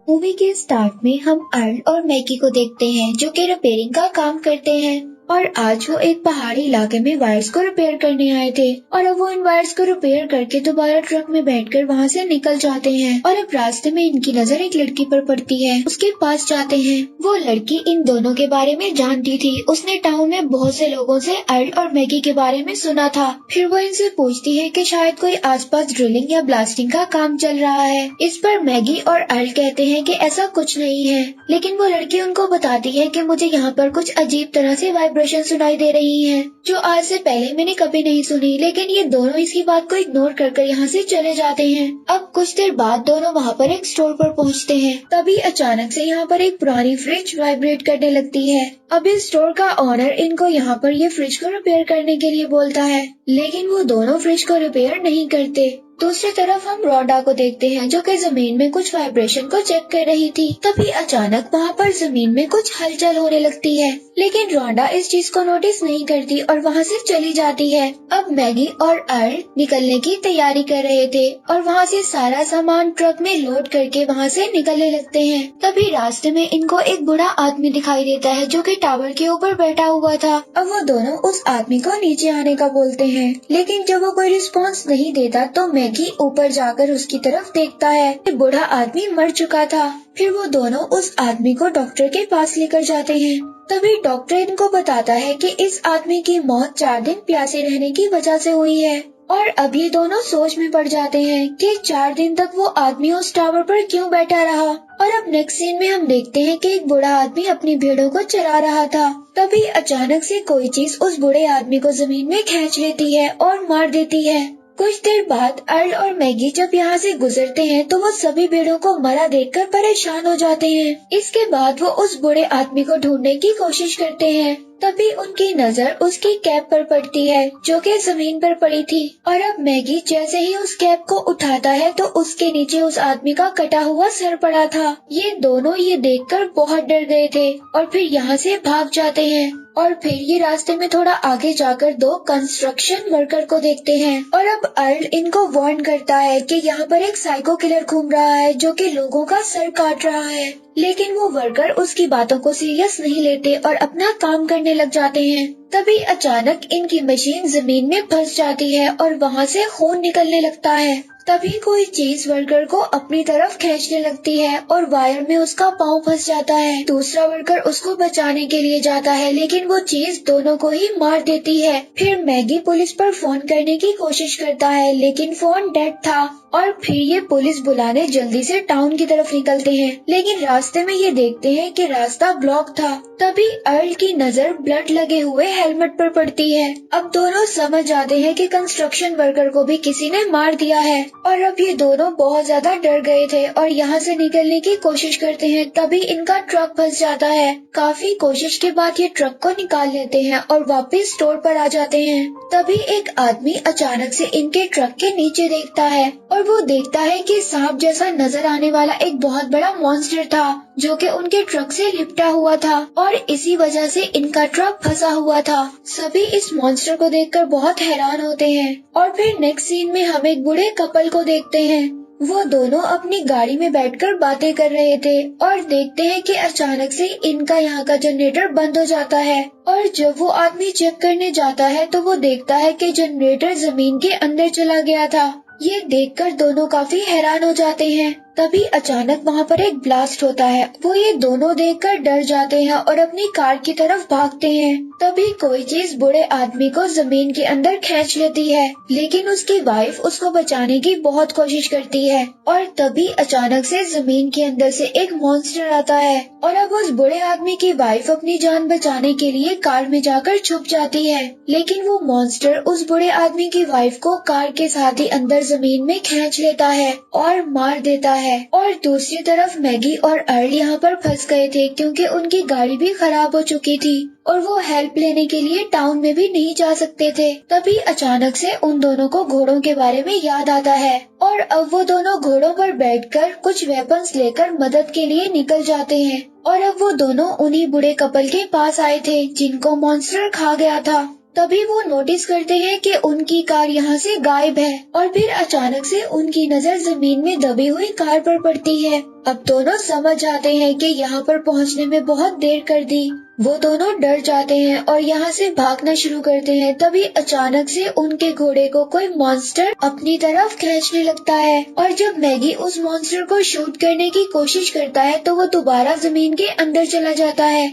Movie के start में हम अर्ल और मैगी को देखते हैं जो कि रिपेयरिंग का काम करते हैं और आज वो एक पहाड़ी इलाके में वायर्स को रिपेयर करने आए थे और अब वो इन वायर्स को रिपेयर करके दोबारा ट्रक में बैठकर वहाँ से निकल जाते हैं और अब रास्ते में इनकी नजर एक लड़की पर पड़ती है। उसके पास जाते हैं। वो लड़की इन दोनों के बारे में जानती थी। उसने टाउन में बहुत से लोगों से अर्ल और मैगी के बारे में सुना था। फिर वो इनसे पूछती है कि शायद कोई आसपास ड्रिलिंग या ब्लास्टिंग का काम चल रहा है। इस पर मैगी और अर्ल कहते हैं कि ऐसा कुछ नहीं है, लेकिन वो लड़की उनको बताती है कि मुझे यहाँ पर कुछ अजीब तरह से वाइब्रेशन सुनाई दे रही हैं, जो आज से पहले मैंने कभी नहीं सुनी। लेकिन ये दोनों इसकी बात को इग्नोर कर यहाँ से चले जाते हैं। अब कुछ देर बाद दोनों वहाँ पर एक स्टोर पर पहुँचते हैं। तभी अचानक से यहाँ पर एक पुरानी फ्रिज वाइब्रेट करने लगती है। अब इस स्टोर का ऑनर इनको यहाँ पर ये फ्रिज को रिपेयर करने के लिए बोलता है, लेकिन वो दोनों फ्रिज को रिपेयर नहीं करते। दूसरी तरफ हम रोंडा को देखते हैं जो कि जमीन में कुछ वाइब्रेशन को चेक कर रही थी। तभी अचानक वहाँ पर जमीन में कुछ हलचल होने लगती है, लेकिन रोंडा इस चीज को नोटिस नहीं करती और वहाँ से चली जाती है। अब मैगी और अर्ल निकलने की तैयारी कर रहे थे और वहाँ से सारा सामान ट्रक में लोड करके वहाँ से निकलने लगते हैं। तभी रास्ते में इनको एक बूढ़ा आदमी दिखाई देता है जो कि टावर के ऊपर बैठा हुआ था। अब वो दोनों उस आदमी को नीचे आने का बोलते हैं, लेकिन जब वो कोई रिस्पॉन्स नहीं देता तो मैगी ऊपर जाकर उसकी तरफ देखता है कि बूढ़ा आदमी मर चुका था। फिर वो दोनों उस आदमी को डॉक्टर के पास लेकर जाते हैं। तभी डॉक्टर इनको बताता है कि इस आदमी की मौत 4 दिन प्यासे रहने की वजह से हुई है। और अब ये दोनों सोच में पड़ जाते हैं कि 4 दिन तक वो आदमी उस टावर पर क्यों बैठा रहा। और अब नेक्स्ट सीन में हम देखते हैं कि एक बूढ़ा आदमी अपनी भेड़ों को चरा रहा था। तभी अचानक से कोई चीज उस बूढ़े आदमी को जमीन में खींच लेती है और मार देती है। कुछ देर बाद अर्ल और मैगी जब यहाँ से गुजरते हैं तो वो सभी भेड़ों को मरा देखकर परेशान हो जाते हैं। इसके बाद वो उस बूढ़े आदमी को ढूंढने की कोशिश करते हैं। तभी उनकी नजर उसकी कैप पर पड़ती है जो कि जमीन पर पड़ी थी। और अब मैगी जैसे ही उस कैप को उठाता है तो उसके नीचे उस आदमी का कटा हुआ सर पड़ा था। ये दोनों ये देखकर बहुत डर गए थे और फिर यहाँ से भाग जाते हैं। और फिर ये रास्ते में थोड़ा आगे जाकर 2 कंस्ट्रक्शन वर्कर को देखते हैं। और अब अर्ल इनको वार्न करता है कि यहाँ पर एक साइको किलर घूम रहा है जो कि लोगों का सर काट रहा है, लेकिन वो वर्कर उसकी बातों को सीरियस नहीं लेते और अपना काम करने लग जाते हैं। तभी अचानक इनकी मशीन जमीन में फंस जाती है और वहाँ से खून निकलने लगता है। तभी कोई चीज वर्कर को अपनी तरफ खींचने लगती है और वायर में उसका पाँव फंस जाता है। दूसरा वर्कर उसको बचाने के लिए जाता है, लेकिन वो चीज दोनों को ही मार देती है। फिर मैगी पुलिस पर फोन करने की कोशिश करता है, लेकिन फोन डेड था। और फिर ये पुलिस बुलाने जल्दी से टाउन की तरफ निकलते हैं, लेकिन रास्ते में ये देखते हैं कि रास्ता ब्लॉक था। तभी अर्ल की नजर ब्लड लगे हुए हेलमेट पर पड़ती है। अब दोनों समझ जाते हैं कि कंस्ट्रक्शन वर्कर को भी किसी ने मार दिया है। और अब ये दोनों बहुत ज्यादा डर गए थे और यहाँ से निकलने की कोशिश करते हैं। तभी इनका ट्रक फंस जाता है। काफी कोशिश के बाद ये ट्रक को निकाल लेते हैं और वापस स्टोर पर आ जाते हैं। तभी एक आदमी अचानक से इनके ट्रक के नीचे देखता है और वो देखता है कि सांप जैसा नजर आने वाला एक बहुत बड़ा मॉन्स्टर था जो कि उनके ट्रक से लिपटा हुआ था और इसी वजह से इनका ट्रक फंसा हुआ था। सभी इस मॉन्स्टर को देखकर बहुत हैरान होते हैं। और फिर नेक्स्ट सीन में हम एक बूढ़े कपल को देखते हैं। वो दोनों अपनी गाड़ी में बैठकर बातें कर रहे थे और देखते हैं कि अचानक से इनका यहाँ का जनरेटर बंद हो जाता है। और जब वो आदमी चेक करने जाता है तो वो देखता है कि जनरेटर जमीन के अंदर चला गया था। ये देखकर दोनों काफी हैरान हो जाते हैं। तभी अचानक वहाँ पर एक ब्लास्ट होता है। वो ये दोनों देखकर डर जाते हैं और अपनी कार की तरफ भागते हैं। तभी कोई चीज बूढ़े आदमी को जमीन के अंदर खींच लेती है, लेकिन उसकी वाइफ उसको बचाने की बहुत कोशिश करती है। और तभी अचानक से जमीन के अंदर से एक मॉन्स्टर आता है और अब उस बूढ़े आदमी की वाइफ अपनी जान बचाने के लिए कार में जाकर छुप जाती है, लेकिन वो मॉन्स्टर उस बूढ़े आदमी की वाइफ को कार के साथ ही अंदर जमीन में खींच लेता है और मार देता है। और दूसरी तरफ मैगी और अर्ल यहाँ पर फंस गए थे क्योंकि उनकी गाड़ी भी खराब हो चुकी थी और वो हेल्प लेने के लिए टाउन में भी नहीं जा सकते थे। तभी अचानक से उन दोनों को घोड़ों के बारे में याद आता है और अब वो दोनों घोड़ों पर बैठकर कुछ वेपन्स लेकर मदद के लिए निकल जाते हैं। और अब वो दोनों उन्हीं बूढ़े कपल के पास आए थे जिनको मॉन्स्टर खा गया था। तभी वो नोटिस करते हैं कि उनकी कार यहाँ से गायब है और फिर अचानक से उनकी नजर जमीन में दबी हुई कार पर पड़ती है। अब दोनों समझ जाते हैं कि यहाँ पर पहुँचने में बहुत देर कर दी। वो दोनों डर जाते हैं और यहाँ से भागना शुरू करते हैं। तभी अचानक से उनके घोड़े को कोई मॉन्स्टर अपनी तरफ खींचने लगता है और जब मैगी उस मॉन्स्टर को शूट करने की कोशिश करता है तो वो दोबारा जमीन के अंदर चला जाता है।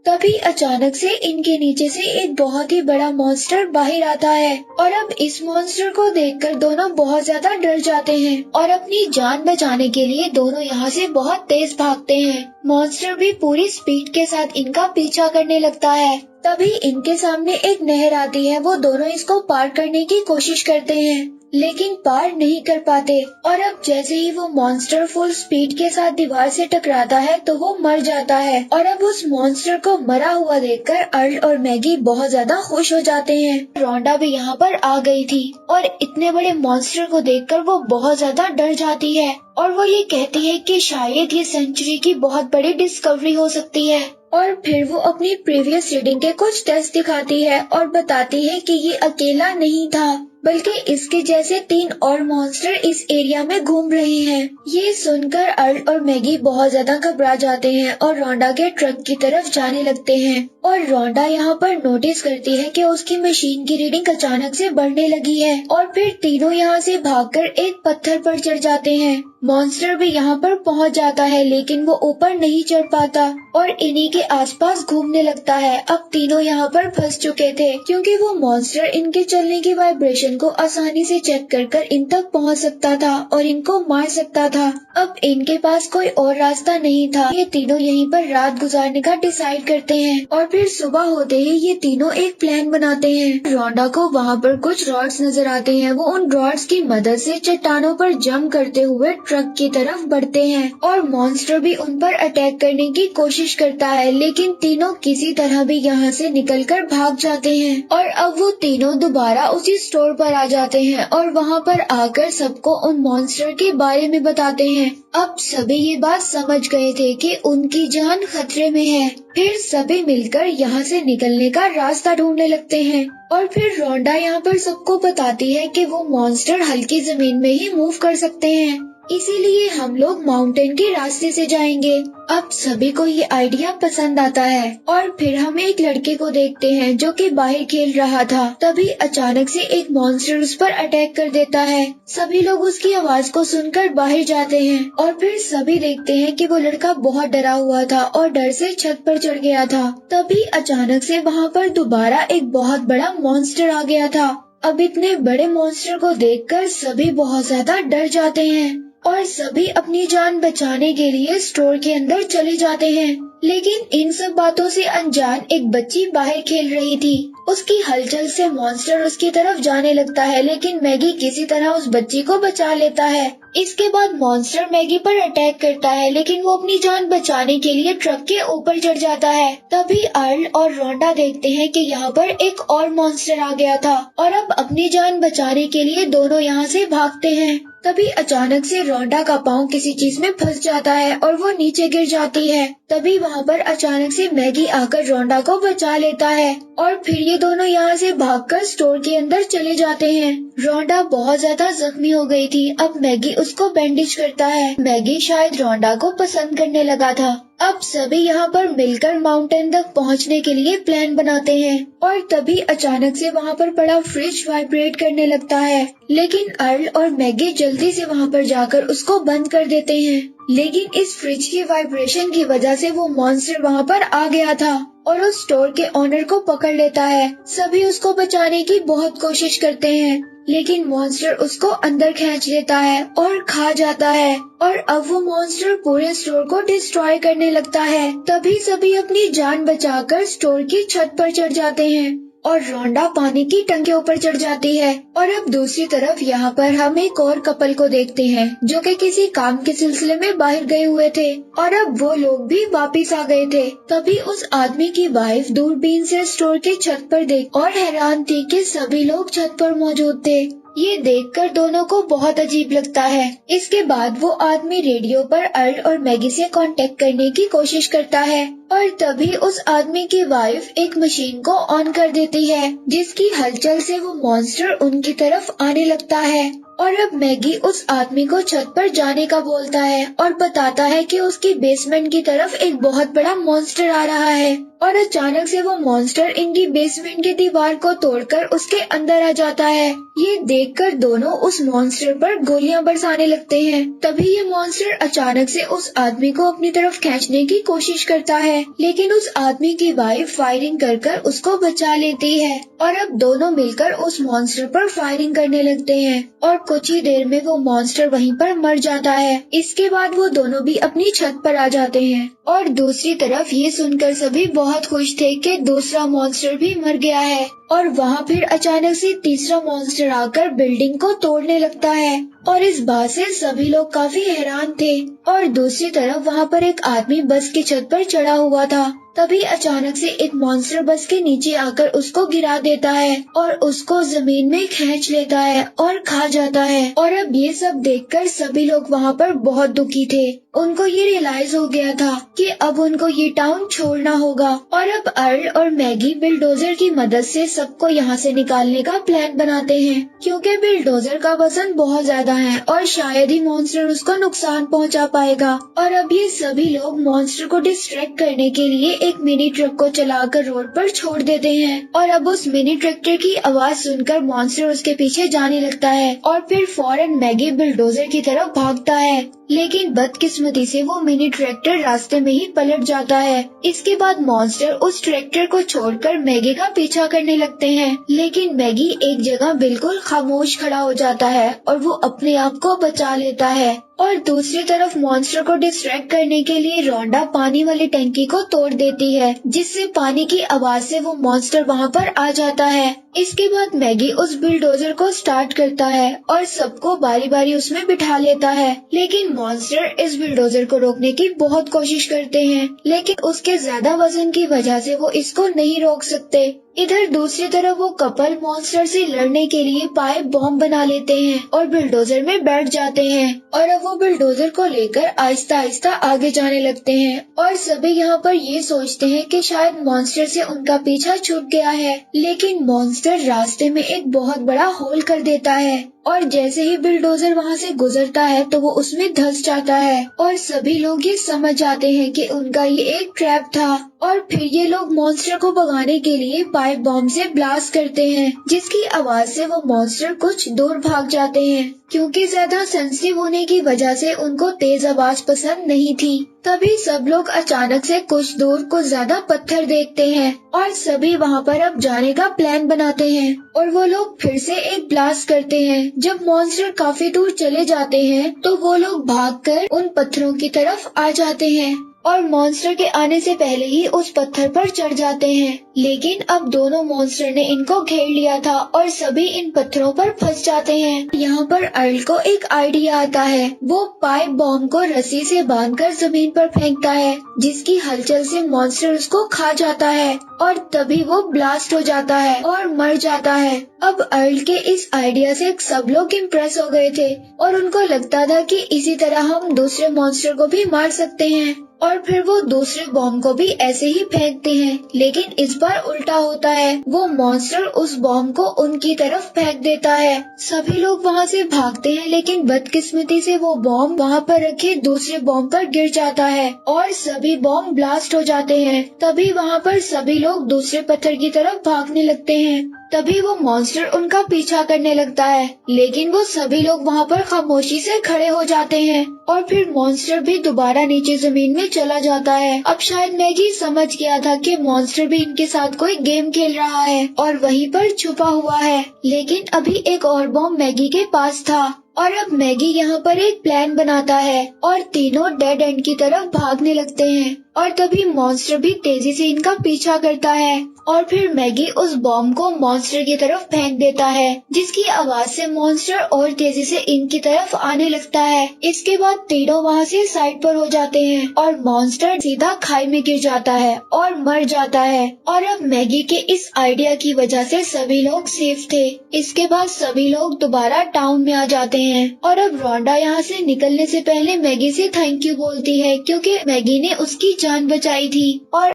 तभी अचानक से इनके नीचे से एक बहुत ही बड़ा मॉन्स्टर बाहर आता है और अब इस मॉन्स्टर को देखकर दोनों बहुत ज्यादा डर जाते हैं और अपनी जान बचाने के लिए दोनों यहाँ से बहुत तेज भागते हैं। मॉन्स्टर भी पूरी स्पीड के साथ इनका पीछा करने लगता है। तभी इनके सामने एक नहर आती है। वो दोनों इसको पार करने की कोशिश करते हैं लेकिन पार नहीं कर पाते और अब जैसे ही वो मॉन्स्टर फुल स्पीड के साथ दीवार से टकराता है तो वो मर जाता है और अब उस मॉन्स्टर को मरा हुआ देखकर अर्ल और मैगी बहुत ज्यादा खुश हो जाते हैं। रोंडा भी यहाँ पर आ गई थी और इतने बड़े मॉन्स्टर को देखकर वो बहुत ज्यादा डर जाती है और वो ये कहती है कि शायद ये सेंचुरी की बहुत बड़ी डिस्कवरी हो सकती है। और फिर वो अपनी प्रीवियस रीडिंग के कुछ टेस्ट दिखाती है और बताती है कि ये अकेला नहीं था बल्कि इसके जैसे 3 और मॉन्स्टर इस एरिया में घूम रहे हैं। ये सुनकर अर्ल और मैगी बहुत ज्यादा घबरा जाते हैं और रोंडा के ट्रक की तरफ जाने लगते हैं और रोंडा यहाँ पर नोटिस करती है कि उसकी मशीन की रीडिंग अचानक से बढ़ने लगी है और फिर तीनों यहाँ से भागकर एक पत्थर पर चढ़ जाते हैं। मॉन्स्टर भी यहाँ पर पहुँच जाता है लेकिन वो ऊपर नहीं चढ़ पाता और इन्हीं के आसपास घूमने लगता है। अब तीनों यहाँ पर फंस चुके थे क्योंकि वो मॉन्स्टर इनके चलने की वाइब्रेशन को आसानी से चेक कर इन तक पहुँच सकता था और इनको मार सकता था। अब इनके पास कोई और रास्ता नहीं था। ये तीनों यहीं पर रात गुजारने का डिसाइड करते हैं और फिर सुबह होते ही ये तीनों एक प्लान बनाते हैं। रोंडा को वहाँ पर कुछ रॉड्स नजर आते हैं। वो उन रॉड्स की मदद से चट्टानों पर जंप करते हुए ट्रक की तरफ बढ़ते हैं और मॉन्स्टर भी उन पर अटैक करने की कोशिश करता है लेकिन तीनों किसी तरह भी यहाँ से निकलकर भाग जाते हैं और अब वो तीनों दोबारा उसी स्टोर पर आ जाते हैं और वहाँ पर आकर सबको उन मॉन्स्टर के बारे में बताते हैं। अब सभी ये बात समझ गए थे कि उनकी जान खतरे में है। फिर सभी मिलकर यहाँ से निकलने का रास्ता ढूंढने लगते हैं और फिर रोंडा यहाँ पर सबको बताती है कि वो मॉन्स्टर हल्की जमीन में ही मूव कर सकते हैं, इसीलिए हम लोग माउंटेन के रास्ते से जाएंगे। अब सभी को ये आइडिया पसंद आता है और फिर हम एक लड़के को देखते हैं जो कि बाहर खेल रहा था। तभी अचानक से एक मॉन्स्टर उस पर अटैक कर देता है। सभी लोग उसकी आवाज को सुनकर बाहर जाते हैं और फिर सभी देखते हैं कि वो लड़का बहुत डरा हुआ था और डर से छत पर चढ़ गया था। तभी अचानक से वहाँ पर दोबारा एक बहुत बड़ा मॉन्स्टर आ गया था। अब इतने बड़े मॉन्स्टर को देखकर सभी बहुत ज्यादा डर जाते हैं और सभी अपनी जान बचाने के लिए स्टोर के अंदर चले जाते हैं। लेकिन इन सब बातों से अनजान एक बच्ची बाहर खेल रही थी। उसकी हलचल से मॉन्स्टर उसकी तरफ जाने लगता है लेकिन मैगी किसी तरह उस बच्ची को बचा लेता है। इसके बाद मॉन्स्टर मैगी पर अटैक करता है लेकिन वो अपनी जान बचाने के लिए ट्रक के ऊपर चढ़ जाता है। तभी अर्ल और रोंडा देखते हैं कि यहाँ पर एक और मॉन्स्टर आ गया था और अब अपनी जान बचाने के लिए दोनों यहाँ से भागते हैं। तभी अचानक से रोंडा का पाँव किसी चीज में फंस जाता है और वो नीचे गिर जाती है। तभी वहाँ पर अचानक से मैगी आकर रोंडा को बचा लेता है और फिर ये दोनों यहाँ से भागकर स्टोर के अंदर चले जाते हैं। रोंडा बहुत ज्यादा जख्मी हो गई थी। अब मैगी उसको बैंडेज करता है। मैगी शायद रोंडा को पसंद करने लगा था। अब सभी यहाँ पर मिलकर माउंटेन तक पहुँचने के लिए प्लान बनाते हैं और तभी अचानक से वहाँ पर पड़ा फ्रिज वाइब्रेट करने लगता है लेकिन अर्ल और मैगी जल्दी से वहाँ पर जाकर उसको बंद कर देते हैं। लेकिन इस फ्रिज की वाइब्रेशन की वजह से वो मॉन्स्टर वहाँ पर आ गया था और उस स्टोर के ओनर को पकड़ लेता है। सभी उसको बचाने की बहुत कोशिश करते हैं लेकिन मॉन्स्टर उसको अंदर खींच लेता है और खा जाता है और अब वो मॉन्स्टर पूरे स्टोर को डिस्ट्रॉय करने लगता है। तभी सभी अपनी जान बचाकर स्टोर की छत पर चढ़ जाते हैं और रोंडा पानी की टंकी ऊपर चढ़ जाती है। और अब दूसरी तरफ यहाँ पर हम एक और कपल को देखते हैं जो कि किसी काम के सिलसिले में बाहर गए हुए थे और अब वो लोग भी वापिस आ गए थे। तभी उस आदमी की वाइफ दूरबीन से स्टोर की छत पर देख और हैरान थी कि सभी लोग छत पर मौजूद थे। ये देखकर दोनों को बहुत अजीब लगता है। इसके बाद वो आदमी रेडियो पर अर्ल और मैगी से कांटेक्ट करने की कोशिश करता है और तभी उस आदमी की वाइफ एक मशीन को ऑन कर देती है, जिसकी हलचल से वो मॉन्स्टर उनकी तरफ आने लगता है। और अब मैगी उस आदमी को छत पर जाने का बोलता है और बताता है कि उसकी बेसमेंट की तरफ एक बहुत बड़ा मॉन्स्टर आ रहा है। और अचानक से वो मॉन्स्टर इनकी बेसमेंट की दीवार को तोड़कर उसके अंदर आ जाता है। ये देखकर दोनों उस मॉन्स्टर पर गोलियां बरसाने लगते हैं। तभी ये मॉन्स्टर अचानक से उस आदमी को अपनी तरफ खींचने की कोशिश करता है, लेकिन उस आदमी की वाइफ फायरिंग कर उसको बचा लेती है। और अब दोनों मिलकर उस मॉन्स्टर पर फायरिंग करने लगते हैं और कुछ ही देर में वो मॉन्स्टर वहीं पर मर जाता है। इसके बाद वो दोनों भी अपनी छत पर आ जाते हैं और दूसरी तरफ ये सुनकर सभी बहुत खुश थे कि दूसरा मॉन्स्टर भी मर गया है। और वहाँ फिर अचानक से तीसरा मॉन्स्टर आकर बिल्डिंग को तोड़ने लगता है और इस बात से सभी लोग काफी हैरान थे। और दूसरी तरफ वहाँ पर एक आदमी बस की छत पर चढ़ा हुआ था। तभी अचानक से एक मॉन्स्टर बस के नीचे आकर उसको गिरा देता है और उसको जमीन में खींच लेता है और खा जाता है। और अब ये सब देखकर सभी लोग वहाँ पर बहुत दुखी थे। उनको ये रियलाइज हो गया था कि अब उनको ये टाउन छोड़ना होगा। और अब अर्ल और मैगी बिलडोजर की मदद से सबको यहाँ से निकालने का प्लान बनाते हैं, क्योंकि बिलडोजर का वजन बहुत ज्यादा है और शायद ही मॉन्स्टर उसको नुकसान पहुँचा पाएगा। और अब ये सभी लोग मॉन्स्टर को डिस्ट्रैक्ट करने के लिए एक मिनी ट्रक को चलाकर रोड पर छोड़ देते हैं। और अब उस मिनी ट्रैक्टर की आवाज सुनकर मॉन्स्टर उसके पीछे जाने लगता है और फिर फौरन मैगी बिलडोजर की तरफ भागता है, लेकिन बदकिस्मती से वो मिनी ट्रैक्टर रास्ते में ही पलट जाता है। इसके बाद मॉन्स्टर उस ट्रैक्टर को छोड़कर मैगी का पीछा करने लगते हैं, लेकिन मैगी एक जगह बिल्कुल खामोश खड़ा हो जाता है और वो अपने आप को बचा लेता है। और दूसरी तरफ मॉन्स्टर को डिस्ट्रैक्ट करने के लिए रोंडा पानी वाली टंकी को तोड़ देती है, जिससे पानी की आवाज से वो मॉन्स्टर वहाँ पर आ जाता है। इसके बाद मैगी उस बिलडोजर को स्टार्ट करता है और सबको बारी बारी उसमें बिठा लेता है, लेकिन मॉन्स्टर इस बिलडोजर को रोकने की बहुत कोशिश करते हैं, लेकिन उसके ज्यादा वजन की वजह से वो इसको नहीं रोक सकते। इधर दूसरी तरफ वो कपल मॉन्स्टर से लड़ने के लिए पाइप बॉम्ब बना लेते हैं और बिलडोजर में बैठ जाते हैं। और अब वो बिलडोजर को लेकर आहिस्ता आहिस्ता आगे जाने लगते हैं और सभी यहाँ पर ये सोचते हैं कि शायद मॉन्स्टर से उनका पीछा छूट गया है, लेकिन मॉन्स्टर रास्ते में एक बहुत बड़ा होल कर देता है और जैसे ही बिलडोजर वहाँ से गुजरता है तो वो उसमें धंस जाता है और सभी लोग ये समझ जाते हैं कि उनका ये एक ट्रैप था। और फिर ये लोग मॉन्स्टर को भगाने के लिए पाइप बॉम्ब से ब्लास्ट करते हैं, जिसकी आवाज से वो मॉन्स्टर कुछ दूर भाग जाते हैं, क्योंकि ज्यादा सेंसिटिव होने की वजह से उनको तेज आवाज पसंद नहीं थी। तभी सब लोग अचानक से कुछ दूर कुछ ज्यादा पत्थर देखते हैं और सभी वहाँ पर अब जाने का प्लान बनाते हैं और वो लोग फिर से एक ब्लास्ट करते हैं। जब मॉन्स्टर काफी दूर चले जाते हैं तो वो लोग भागकर उन पत्थरों की तरफ आ जाते हैं और मॉन्स्टर के आने से पहले ही उस पत्थर पर चढ़ जाते हैं, लेकिन अब दोनों मॉन्स्टर ने इनको घेर लिया था और सभी इन पत्थरों पर फंस जाते हैं। यहाँ पर अर्ल को एक आइडिया आता है। वो पाइप बॉम्ब को रस्सी से बांधकर जमीन पर फेंकता है, जिसकी हलचल से मॉन्स्टर उसको खा जाता है और तभी वो ब्लास्ट हो जाता है और मर जाता है। अब अर्ल के इस आइडिया से सब लोग इम्प्रेस हो गए थे और उनको लगता था कि इसी तरह हम दूसरे मॉन्स्टर को भी मार सकते हैं। और फिर वो दूसरे बॉम्ब को भी ऐसे ही फेंकते हैं, लेकिन इस बार उल्टा होता है। वो मॉन्स्टर उस बॉम्ब को उनकी तरफ फेंक देता है। सभी लोग वहाँ से भागते हैं, लेकिन बदकिस्मती से वो बॉम्ब वहाँ पर रखे दूसरे बॉम्ब पर गिर जाता है और सभी बॉम्ब ब्लास्ट हो जाते हैं। तभी वहाँ पर सभी लोग दूसरे पत्थर की तरफ भागने लगते हैं। तभी वो मॉन्स्टर उनका पीछा करने लगता है, लेकिन वो सभी लोग वहाँ पर खामोशी से खड़े हो जाते हैं और फिर मॉन्स्टर भी दोबारा नीचे जमीन में चला जाता है। अब शायद मैगी समझ गया था कि मॉन्स्टर भी इनके साथ कोई गेम खेल रहा है और वहीं पर छुपा हुआ है, लेकिन अभी एक और बॉम्ब मैगी के पास था। और अब मैगी यहाँ पर एक प्लान बनाता है और तीनों डेड एंड की तरफ भागने लगते हैं और तभी मॉन्स्टर भी तेजी से इनका पीछा करता है और फिर मैगी उस बॉम्ब को मॉन्स्टर की तरफ फेंक देता है, जिसकी आवाज से मॉन्स्टर और तेजी से इनकी तरफ आने लगता है। इसके बाद तीनों वहाँ से साइड पर हो जाते हैं और मॉन्स्टर सीधा खाई में गिर जाता है और मर जाता है। और अब मैगी के इस आइडिया की वजह से सभी लोग सेफ थे। इसके बाद सभी लोग दोबारा टाउन में आ जाते हैं और अब रोंडा यहाँ से निकलने से पहले मैगी से थैंक यू बोलती है, क्योंकि मैगी ने उसकी जान बचाई थी। और